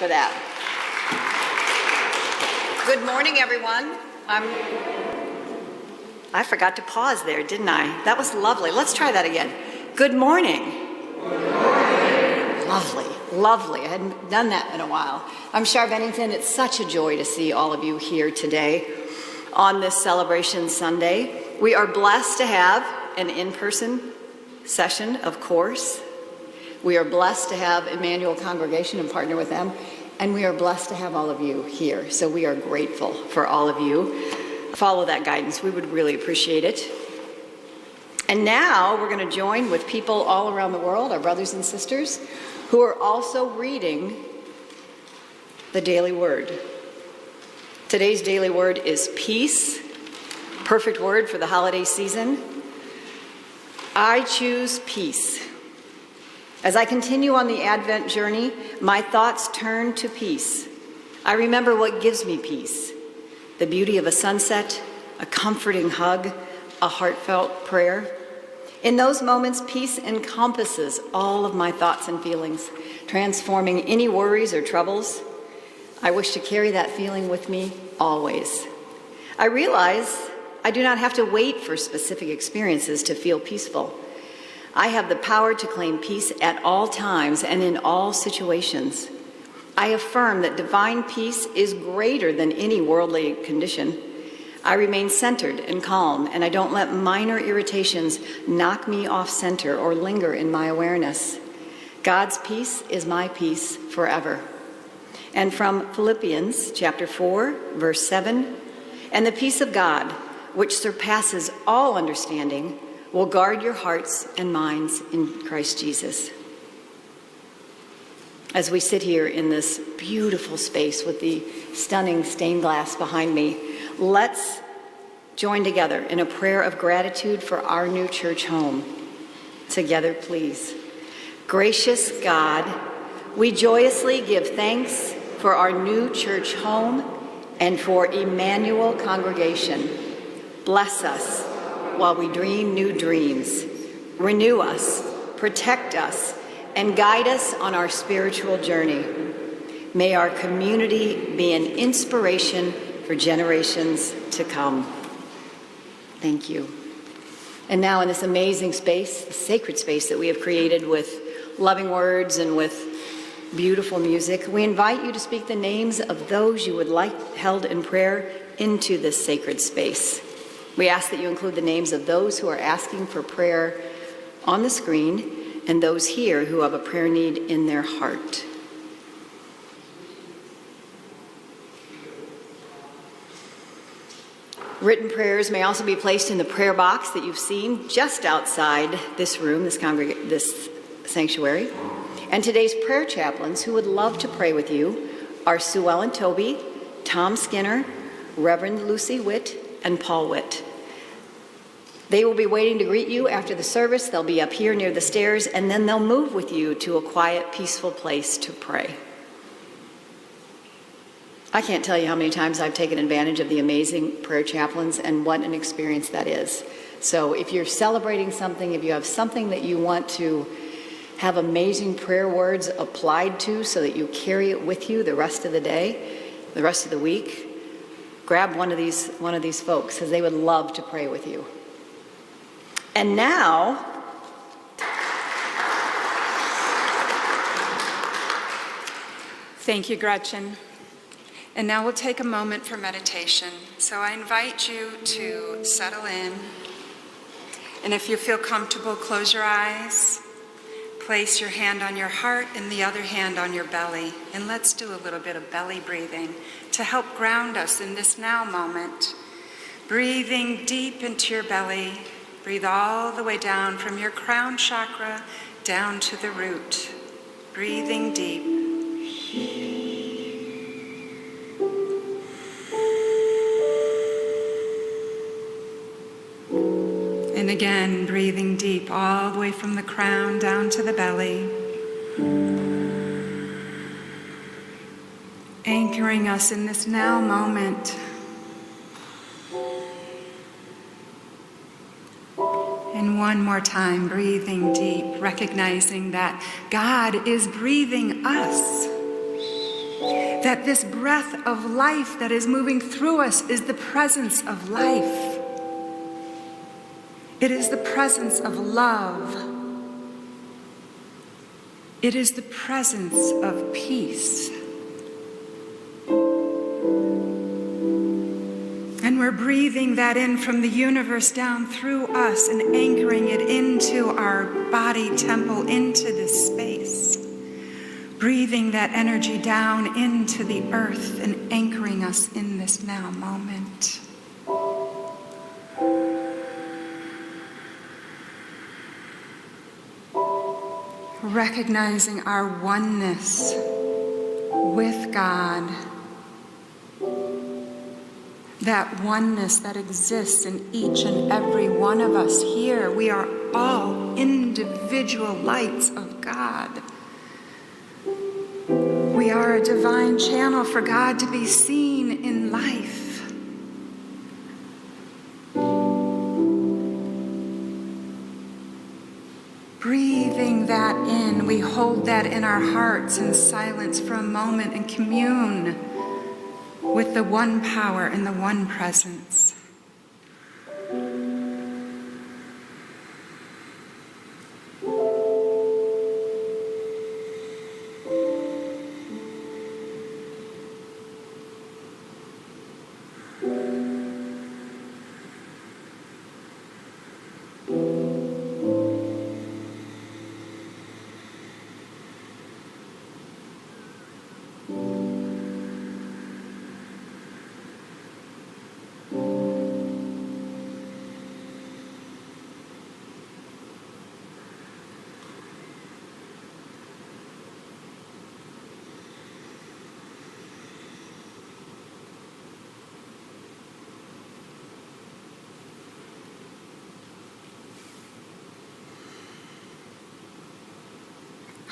for that. Good morning, everyone. I forgot to pause there, didn't I? That was lovely. Let's try that again. Good morning. Good morning. Lovely, lovely. I hadn't done that in a while. I'm Char Bennington. It's such a joy to see all of you here today on this Celebration Sunday. We are blessed to have an in-person session, of course. We are blessed to have Emmanuel Congregation and partner with them. And we are blessed to have all of you here. So we are grateful for all of you. Follow that guidance. We would really appreciate it. And now we're going to join with people all around the world, our brothers and sisters, who are also reading the Daily Word. Today's Daily Word is peace. Perfect word for the holiday season. I choose peace. As I continue on the Advent journey, my thoughts turn to peace. I remember what gives me peace: the beauty of a sunset, a comforting hug, a heartfelt prayer. In those moments, peace encompasses all of my thoughts and feelings, transforming any worries or troubles. I wish to carry that feeling with me always. I realize I do not have to wait for specific experiences to feel peaceful. I have the power to claim peace at all times and in all situations. I affirm that divine peace is greater than any worldly condition. I remain centered and calm, and I don't let minor irritations knock me off center or linger in my awareness. God's peace is my peace forever. And from Philippians chapter 4, verse 7, and the peace of God, which surpasses all understanding, will guard your hearts and minds in Christ Jesus. As we sit here in this beautiful space with the stunning stained glass behind me, let's join together in a prayer of gratitude for our new church home. Together, please. Gracious God, we joyously give thanks for our new church home and for Emmanuel Congregation. Bless us while we dream new dreams. Renew us, protect us, and guide us on our spiritual journey. May our community be an inspiration for generations to come. Thank you. And now in this amazing space, the sacred space that we have created with loving words and with beautiful music, we invite you to speak the names of those you would like held in prayer into this sacred space. We ask that you include the names of those who are asking for prayer on the screen and those here who have a prayer need in their heart. Written prayers may also be placed in the prayer box that you've seen just outside this room, this sanctuary. And today's prayer chaplains who would love to pray with you are Sue Ellen Toby, Tom Skinner, Reverend Lucy Witt, and Paul Witt. They will be waiting to greet you after the service. They'll be up here near the stairs, and then they'll move with you to a quiet, peaceful place to pray. I can't tell you how many times I've taken advantage of the amazing prayer chaplains and what an experience that is. So if you're celebrating something, if you have something that you want to have amazing prayer words applied to so that you carry it with you the rest of the day, the rest of the week, grab one of these folks, because they would love to pray with you. And now, thank you, Gretchen. And now we'll take a moment for meditation. So I invite you to settle in. And if you feel comfortable, close your eyes. Place your hand on your heart and the other hand on your belly. And let's do a little bit of belly breathing to help ground us in this now moment. Breathing deep into your belly. Breathe all the way down from your crown chakra down to the root. Breathing deep. And again, breathing deep all the way from the crown down to the belly. Anchoring us in this now moment. And one more time, breathing deep, recognizing that God is breathing us. that this breath of life that is moving through us is the presence of life. It is the presence of love. It is the presence of peace. And we're breathing that in from the universe down through us and anchoring it into our body temple, into this space. Breathing that energy down into the earth and anchoring us in this now moment. Recognizing our oneness with God. That oneness that exists in each and every one of us here. We are all individual lights of God. We are a divine channel for God to be seen in life. Breathing that in, we hold that in our hearts in silence for a moment and commune with the one power and the one presence.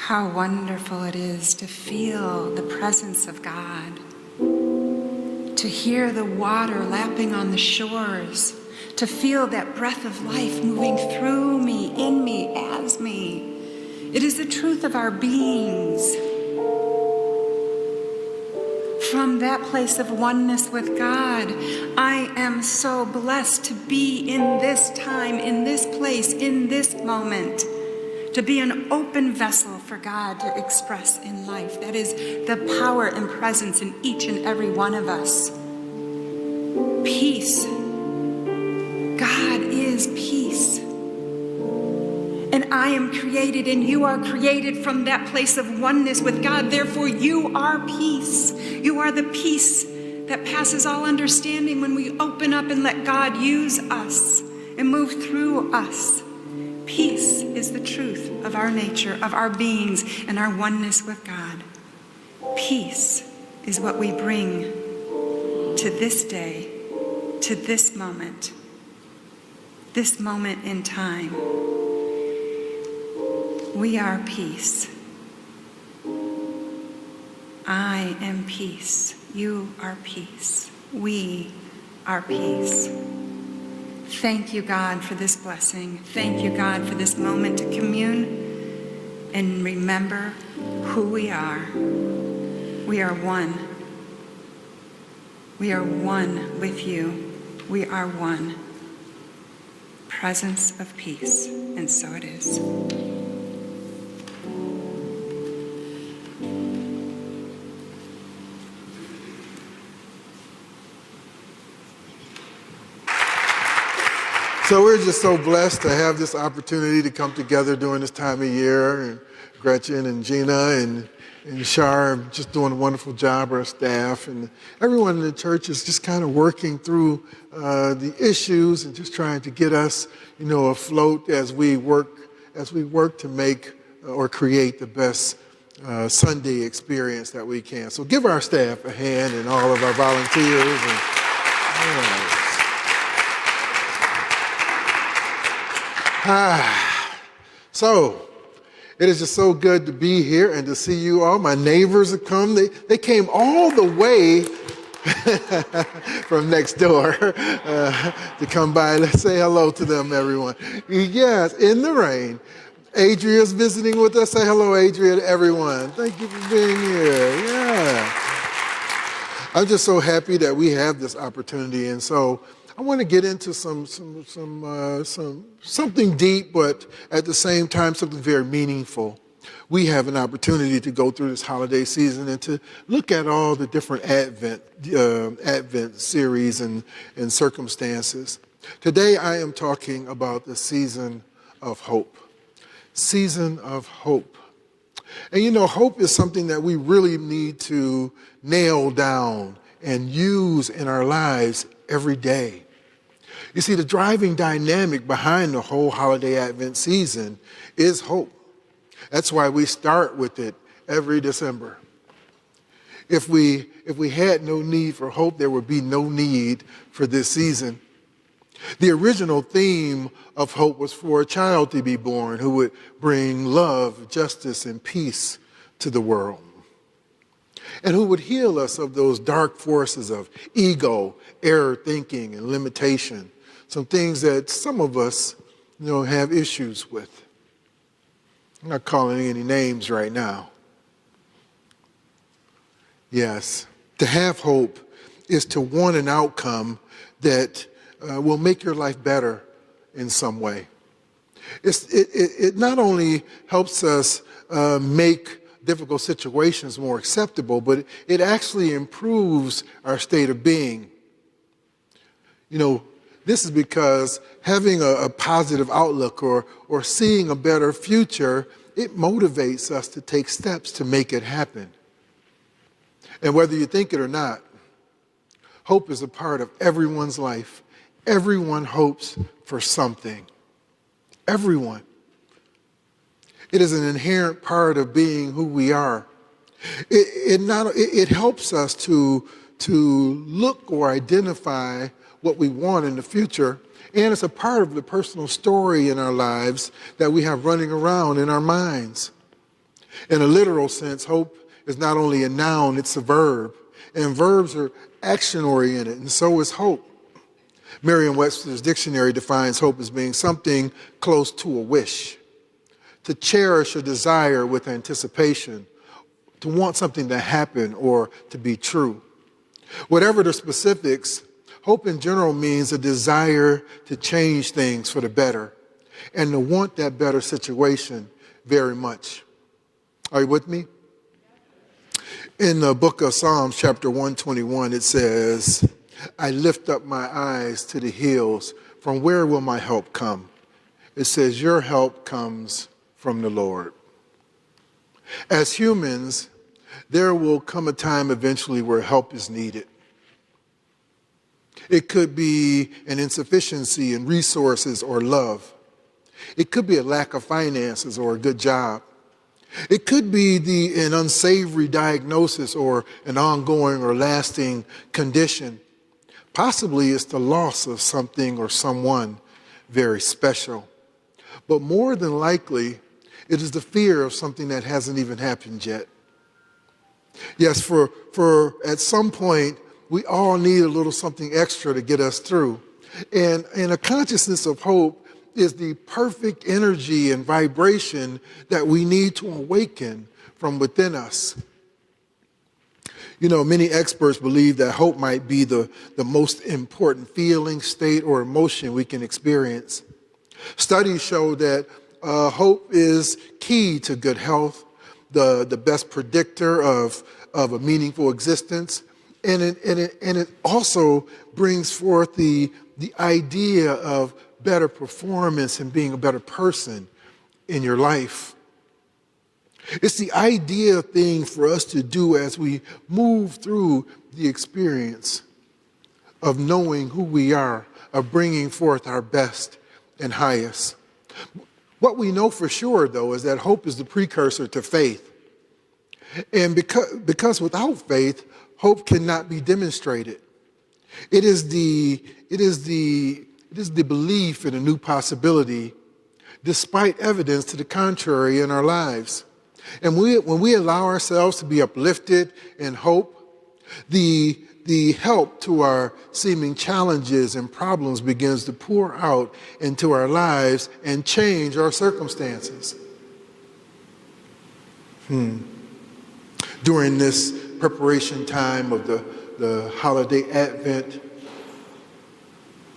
How wonderful it is to feel the presence of God, to hear the water lapping on the shores, to feel that breath of life moving through me, in me, as me. It is the truth of our beings. From that place of oneness with God, I am so blessed to be in this time, in this place, in this moment. To be an open vessel for God to express in life. That is the power and presence in each and every one of us. Peace. God is peace. And I am created and you are created from that place of oneness with God. Therefore, you are peace. You are the peace that passes all understanding when we open up and let God use us and move through us. Peace is the truth of our nature, of our beings, and our oneness with God. Peace is what we bring to this day, to this moment in time. We are peace. I am peace. You are peace. We are peace. Thank you, God, for this blessing. Thank you, God, for this moment to commune and remember who we are. We are one. We are one with you. We are one. Presence of peace. And so it is. So we're just so blessed to have this opportunity to come together during this time of year. And Gretchen and Gina and Shar are just doing a wonderful job, our staff. And everyone in the church is just kind of working through the issues and just trying to get us, afloat as we work to make or create the best Sunday experience that we can. So give our staff a hand and all of our volunteers. So it is just so good to be here and to see you all. My neighbors have come. They came all the way from next door to come by. Let's say hello to them, everyone. Yes, in the rain. Adria's visiting with us. Say hello, Adria, to everyone. Thank you for being here. Yeah. I'm just so happy that we have this opportunity, and so I want to get into something deep, but at the same time something very meaningful. We have an opportunity to go through this holiday season and to look at all the different Advent series and circumstances. Today I am talking about the season of hope. Season of hope. And you know, hope is something that we really need to nail down and use in our lives every day. You see, the driving dynamic behind the whole holiday Advent season is hope. That's why we start with it every December. If we had no need for hope, there would be no need for this season. The original theme of hope was for a child to be born who would bring love, justice, and peace to the world, and who would heal us of those dark forces of ego, error thinking, and limitation, some things that some of us, have issues with. I'm not calling any names right now. Yes, to have hope is to want an outcome that will make your life better in some way. It not only helps us make difficult situations more acceptable, but it actually improves our state of being. This is because having a positive outlook or seeing a better future, it motivates us to take steps to make it happen. And whether you think it or not, hope is a part of everyone's life. Everyone hopes for something. Everyone. It is an inherent part of being who we are. It helps us to look or identify what we want in the future, and it's a part of the personal story in our lives that we have running around in our minds. In a literal sense, hope is not only a noun, it's a verb, and verbs are action-oriented, and so is hope. Merriam-Webster's dictionary defines hope as being something close to a wish, to cherish a desire with anticipation, to want something to happen or to be true. Whatever the specifics, hope in general means a desire to change things for the better and to want that better situation very much. Are you with me? In the book of Psalms, chapter 121, it says, I lift up my eyes to the hills. From where will my help come? It says, your help comes from the Lord. As humans, there will come a time eventually where help is needed. It could be an insufficiency in resources or love. It could be a lack of finances or a good job. It could be an unsavory diagnosis or an ongoing or lasting condition. Possibly it's the loss of something or someone very special. But more than likely, it is the fear of something that hasn't even happened yet. Yes, for at some point, we all need a little something extra to get us through. And a consciousness of hope is the perfect energy and vibration that we need to awaken from within us. Many experts believe that hope might be the most important feeling, state, or emotion we can experience. Studies show that hope is key to good health, the best predictor of a meaningful existence, and it also brings forth the idea of better performance and being a better person in your life. It's the ideal thing for us to do as we move through the experience of knowing who we are, of bringing forth our best and highest. What we know for sure, though, is that hope is the precursor to faith. And because without faith, hope cannot be demonstrated. It is the belief in a new possibility, despite evidence to the contrary in our lives. And when we allow ourselves to be uplifted in hope, the help to our seeming challenges and problems begins to pour out into our lives and change our circumstances. During this preparation time of the the holiday Advent,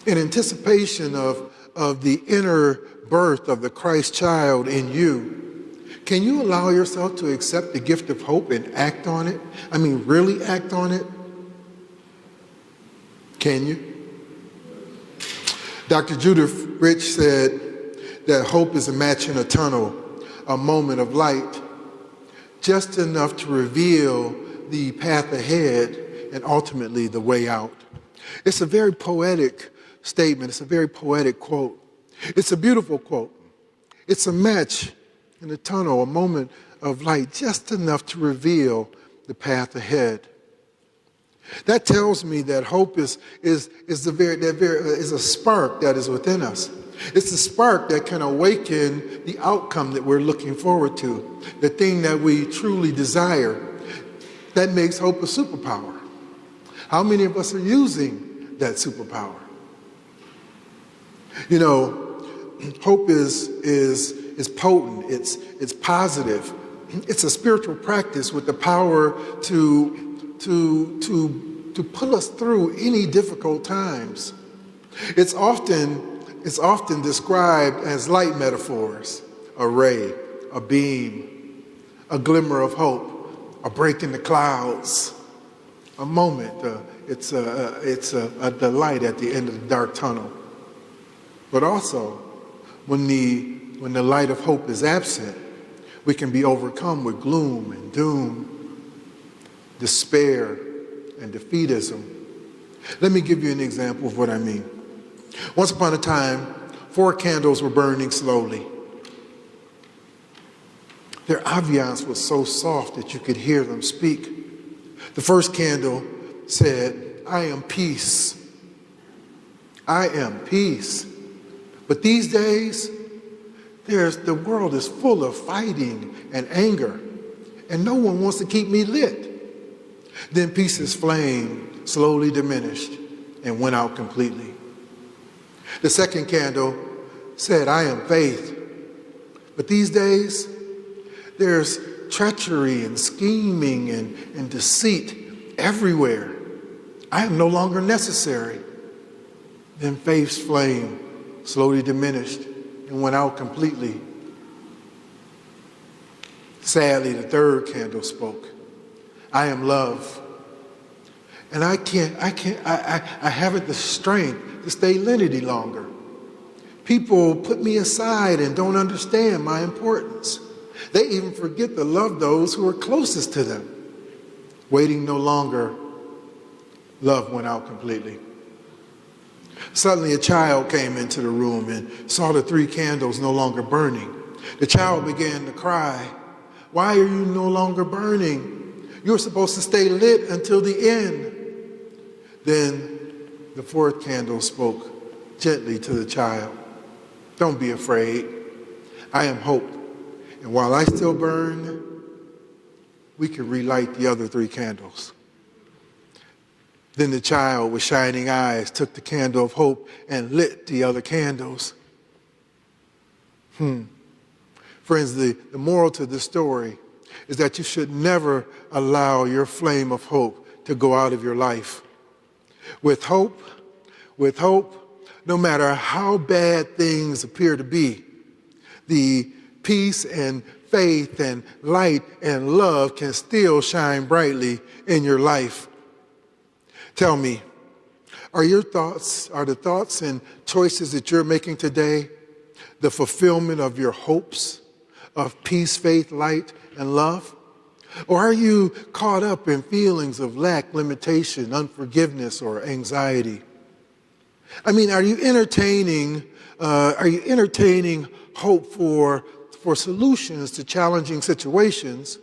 in anticipation of the inner birth of the Christ child in you, can you allow yourself to accept the gift of hope and act on it? I mean, really act on it? Can you? Dr. Judith Rich said that hope is a match in a tunnel, a moment of light, just enough to reveal the path ahead and ultimately the way out. It's a very poetic statement. It's a very poetic quote. It's a beautiful quote. It's a match in a tunnel, a moment of light, just enough to reveal the path ahead. That tells me that hope is a spark that is within us. It's a spark that can awaken the outcome that we're looking forward to, the thing that we truly desire. That makes hope a superpower. How many of us are using that superpower? You know, hope is potent. It's positive. It's a spiritual practice with the power to pull us through any difficult times. It's often described as light metaphors: a ray, a beam, a glimmer of hope, a break in the clouds, a moment. It's a delight at the end of the dark tunnel. But also, when the light of hope is absent, we can be overcome with gloom and doom, despair and defeatism. Let me give you an example of what I mean. Once upon a time, 4 candles were burning slowly. Their ambiance was so soft that you could hear them speak. The first candle said, "I am peace. I am peace." But these days, the world is full of fighting and anger, and no one wants to keep me lit. Then peace's flame slowly diminished and went out completely. The second candle said, "I am faith." But these days, there's treachery and scheming and deceit everywhere. I am no longer necessary. Then faith's flame slowly diminished and went out completely. Sadly, the third candle spoke. "I am love. And I haven't the strength to stay lit any longer. People put me aside and don't understand my importance. They even forget to love those who are closest to them." Waiting no longer, love went out completely. Suddenly a child came into the room and saw the 3 candles no longer burning. The child began to cry, "Why are you no longer burning? You're supposed to stay lit until the end." Then the 4th candle spoke gently to the child. "Don't be afraid. I am hope. And while I still burn, we can relight the other 3 candles." Then the child with shining eyes took the candle of hope and lit the other candles. Friends, the moral to this story is that you should never allow your flame of hope to go out of your life. With hope, no matter how bad things appear to be, the peace and faith and light and love can still shine brightly in your life. Tell me, are the thoughts and choices that you're making today the fulfillment of your hopes of peace, faith, light, and love? Or are you caught up in feelings of lack, limitation, unforgiveness, or anxiety? I mean, are you entertaining hope for solutions to challenging situations?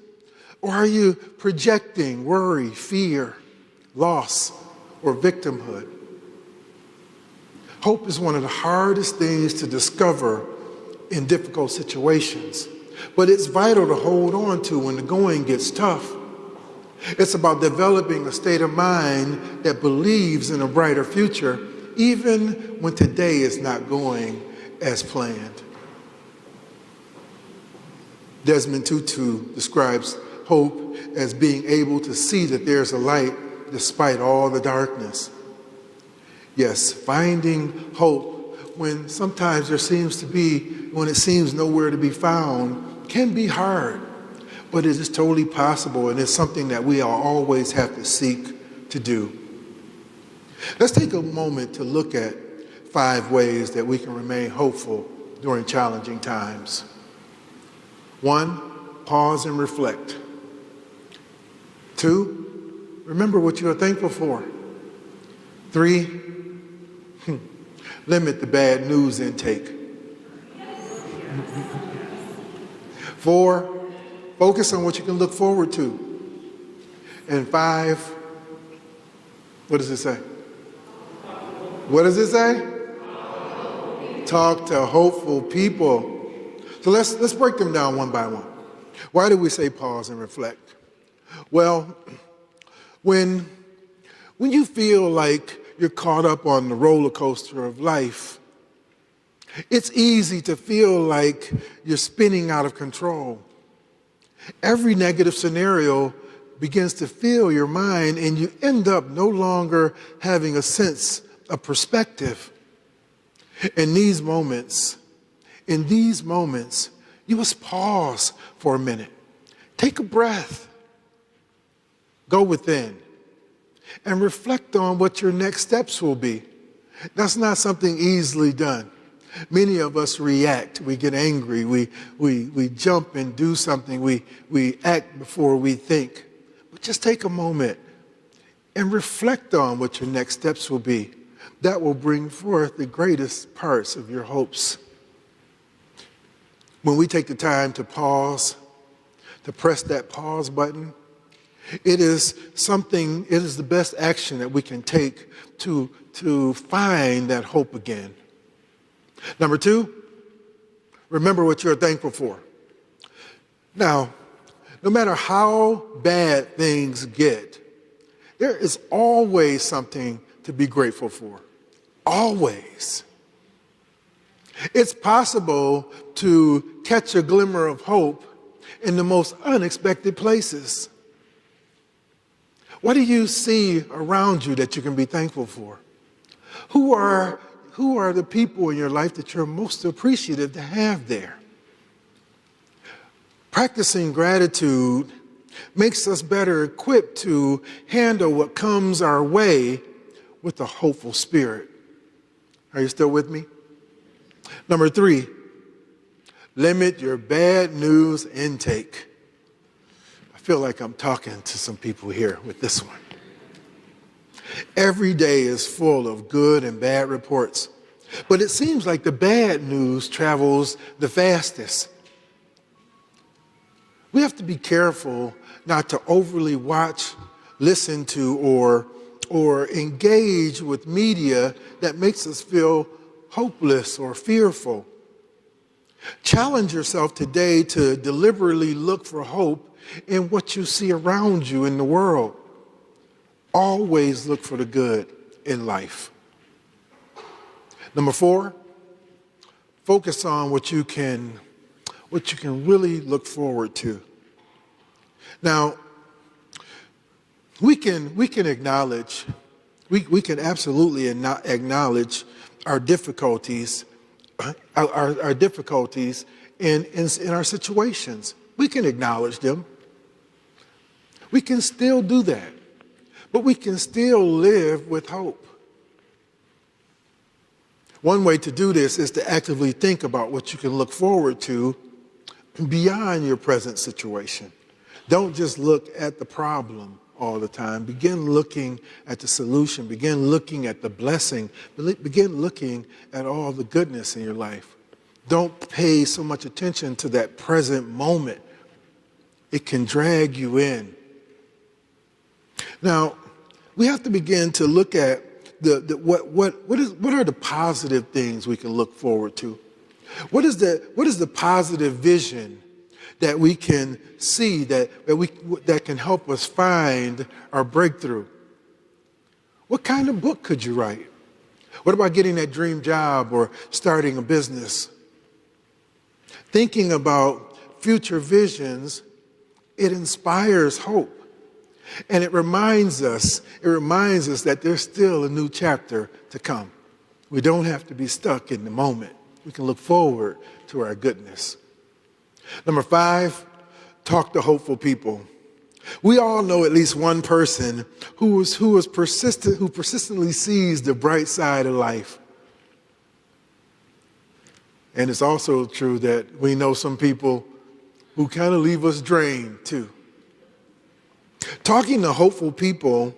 Or are you projecting worry, fear, loss, or victimhood? Hope is one of the hardest things to discover in difficult situations, but it's vital to hold on to when the going gets tough. It's about developing a state of mind that believes in a brighter future, even when today is not going as planned. Desmond Tutu describes hope as being able to see that there's a light despite all the darkness. Yes, finding hope when sometimes when it seems nowhere to be found, can be hard, but it is totally possible, and it's something that we always have to seek to do. Let's take a moment to look at 5 ways that we can remain hopeful during challenging times. 1, pause and reflect. 2, remember what you are thankful for. 3, limit the bad news intake. 4, focus on what you can look forward to. And 5, what does it say? What does it say? Talk to hopeful people. So let's break them down one by one. Why do we say pause and reflect? Well, when you feel like you're caught up on the roller coaster of life, it's easy to feel like you're spinning out of control. Every negative scenario begins to fill your mind, and you end up no longer having a sense of perspective. In these moments, you must pause for a minute. Take a breath. Go within and reflect on what your next steps will be. That's not something easily done. Many of us react. We get angry. We jump and do something. We act before we think. But just take a moment and reflect on what your next steps will be. That will bring forth the greatest parts of your hopes. When we take the time to pause, to press that pause button, it is the best action that we can take to find that hope again. Number 2, remember what you're thankful for. Now, no matter how bad things get, there is always something to be grateful for. Always. It's possible to catch a glimmer of hope in the most unexpected places. What do you see around you that you can be thankful for? Who are the people in your life that you're most appreciative to have there? Practicing gratitude makes us better equipped to handle what comes our way with a hopeful spirit. Are you still with me? Number 3, limit your bad news intake. I feel like I'm talking to some people here with this one. Every day is full of good and bad reports, but it seems like the bad news travels the fastest. We have to be careful not to overly watch, listen to, or engage with media that makes us feel hopeless or fearful. Challenge yourself today to deliberately look for hope in what you see around you in the world. Always look for the good in life. Number 4, focus on what you can really look forward to. Now, we can absolutely acknowledge our difficulties, our difficulties in our situations. We can acknowledge them. We can still do that, but we can still live with hope. One way to do this is to actively think about what you can look forward to beyond your present situation. Don't just look at the problem all the time. Begin looking at the solution. Begin looking at the blessing. Begin looking at all the goodness in your life. Don't pay so much attention to that present moment. It can drag you in. Now, we have to begin to look at what are the positive things we can look forward to? What is the positive vision that we can see that can help us find our breakthrough? What kind of book could you write? What about getting that dream job or starting a business? Thinking about future visions, it inspires hope. And it reminds us that there's still a new chapter to come. We don't have to be stuck in the moment. We can look forward to our goodness. Number 5, talk to hopeful people. We all know at least one person who persistently sees the bright side of life. And it's also true that we know some people who kind of leave us drained too. Talking to hopeful people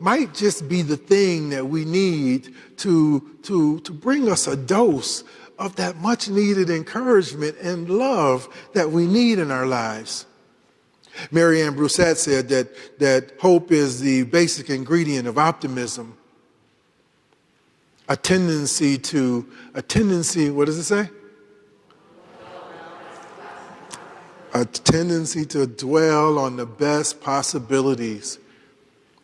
might just be the thing that we need to bring us a dose of that much needed encouragement and love that we need in our lives. Mary Ann Broussard said that hope is the basic ingredient of optimism. A tendency, what does it say? A tendency to dwell on the best possibilities.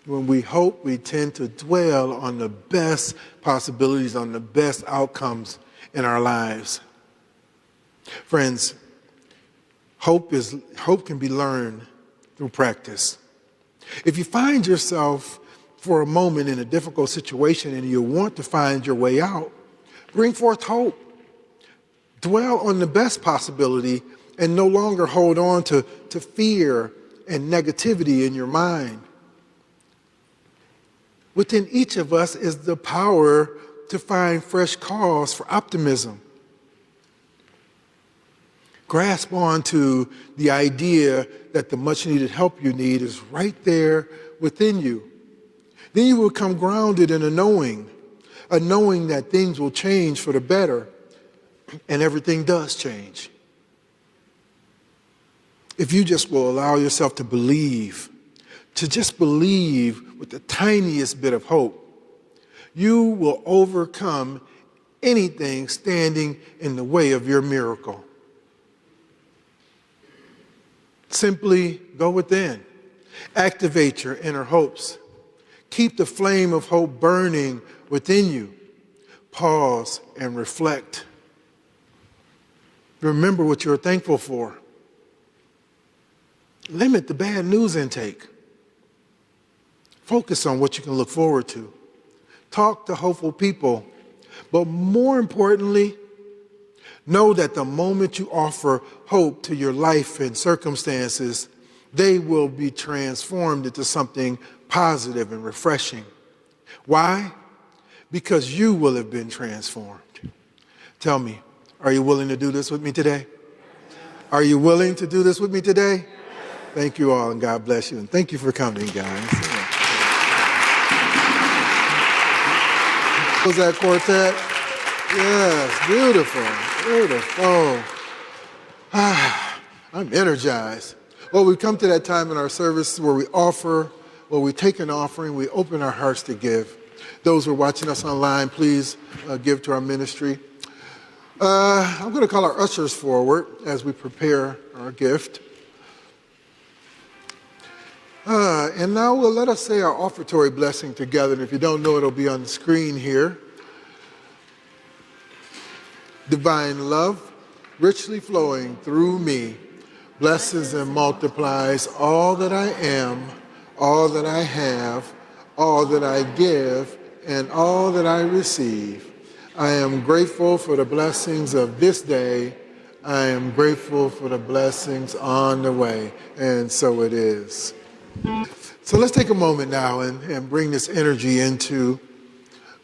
When we hope, we tend to dwell on the best possibilities, on the best outcomes in our lives. Friends, hope can be learned through practice. If you find yourself for a moment in a difficult situation and you want to find your way out, bring forth hope. Dwell on the best possibility and no longer hold on to fear and negativity in your mind. Within each of us is the power to find fresh cause for optimism. Grasp on to the idea that the much needed help you need is right there within you. Then you will become grounded in a knowing that things will change for the better, and everything does change. If you just will allow yourself to believe, to just believe with the tiniest bit of hope, you will overcome anything standing in the way of your miracle. Simply go within. Activate your inner hopes. Keep the flame of hope burning within you. Pause and reflect. Remember what you're thankful for. Limit the bad news intake. Focus on what you can look forward to. Talk to hopeful people. But more importantly, know that the moment you offer hope to your life and circumstances, they will be transformed into something positive and refreshing. Why? Because you will have been transformed. Tell me, are you willing to do this with me today? Are you willing to do this with me today? Thank you all, and God bless you. And thank you for coming, guys. Was that quartet? Yes, beautiful, beautiful. I'm energized. Well, we come to that time in our service where we take an offering, we open our hearts to give. Those who are watching us online, please give to our ministry. I'm going to call our ushers forward as we prepare our gift. And now let us say our offertory blessing together. And if you don't know, it'll be on the screen here. Divine love, richly flowing through me, blesses and multiplies all that I am, all that I have, all that I give, and all that I receive. I am grateful for the blessings of this day. I am grateful for the blessings on the way. And so it is. So let's take a moment now and bring this energy into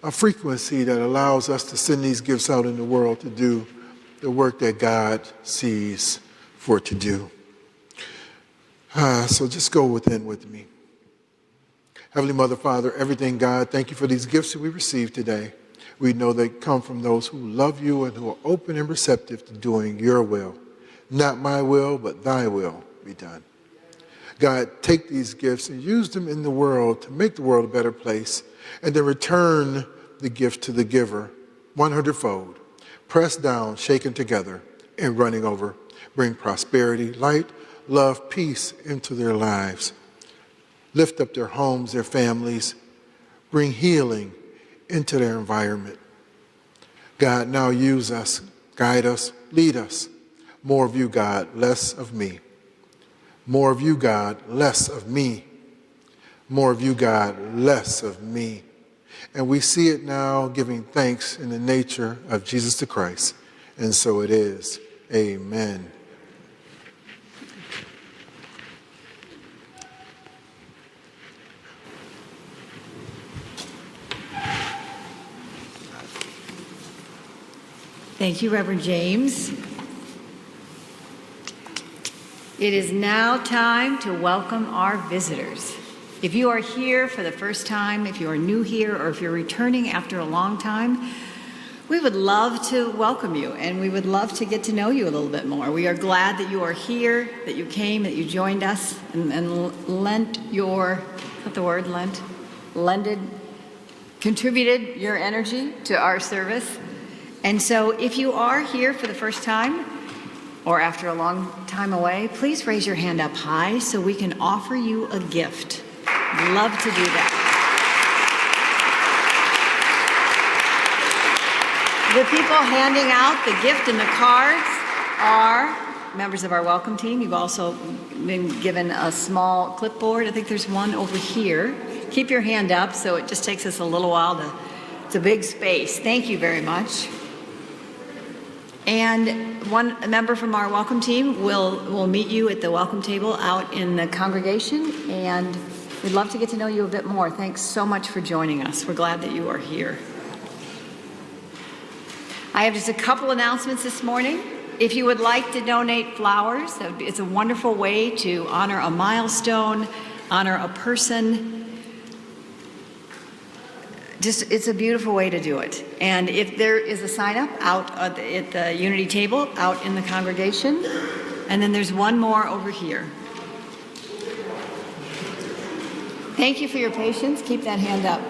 a frequency that allows us to send these gifts out in the world to do the work that God sees for it to do. So just go within with me. Heavenly Mother, Father, everything, God, thank you for these gifts that we received today. We know they come from those who love you and who are open and receptive to doing your will. Not my will, but thy will be done. God, take these gifts and use them in the world to make the world a better place, and then return the gift to the giver 100-fold, pressed down, shaken together, and running over. Bring prosperity, light, love, peace into their lives. Lift up their homes, their families. Bring healing into their environment. God, now use us, guide us, lead us. More of you, God, less of me. More of you, God, less of me. More of you, God, less of me. And we see it now, giving thanks in the nature of Jesus the Christ. And so it is. Amen. Thank you, Reverend James. It is now time to welcome our visitors. If you are here for the first time, if you are new here, or if you're returning after a long time, we would love to welcome you, and we would love to get to know you a little bit more. We are glad that you are here, that you came, that you joined us, and lent your, is that the word, contributed your energy to our service. And so if you are here for the first time, or after a long time away, please raise your hand up high so we can offer you a gift. Love to do that. The people handing out the gift and the cards are members of our welcome team. You've also been given a small clipboard. I think there's one over here. Keep your hand up, so it just takes us a little while it's a big space. Thank you very much. And a member from our welcome team will meet you at the welcome table out in the congregation, and we'd love to get to know you a bit more. Thanks so much for joining us. We're glad that you are here. I have just a couple announcements this morning. If you would like to donate flowers, it's a wonderful way to honor a milestone, honor a person. It's a beautiful way to do it. And if there is a sign up out at the Unity table, out in the congregation, and then there's one more over here. Thank you for your patience. Keep that hand up.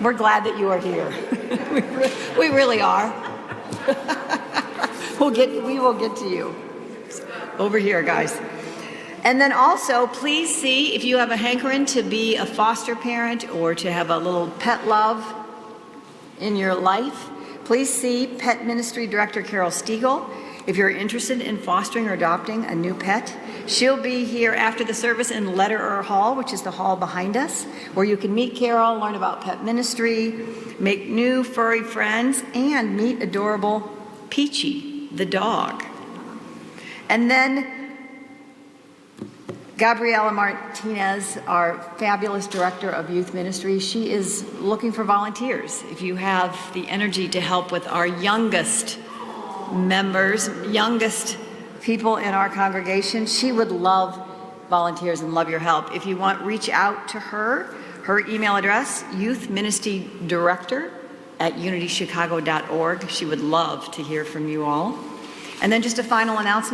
We're glad that you are here. We really are. We will get to you. Over here, guys. And then also, please see if you have a hankering to be a foster parent or to have a little pet love in your life, please see Pet Ministry Director Carol Stiegel. If you're interested in fostering or adopting a new pet, she'll be here after the service in Letterer Hall, which is the hall behind us, where you can meet Carol, learn about pet ministry, make new furry friends, and meet adorable Peachy, the dog. And then Gabriela Martinez, our fabulous director of youth ministry, she is looking for volunteers. If you have the energy to help with our youngest members, youngest people in our congregation, she would love volunteers and love your help. If you want, reach out to her. Her email address, youthministrydirector@unitychicago.org. She would love to hear from you all. And then just a final announcement.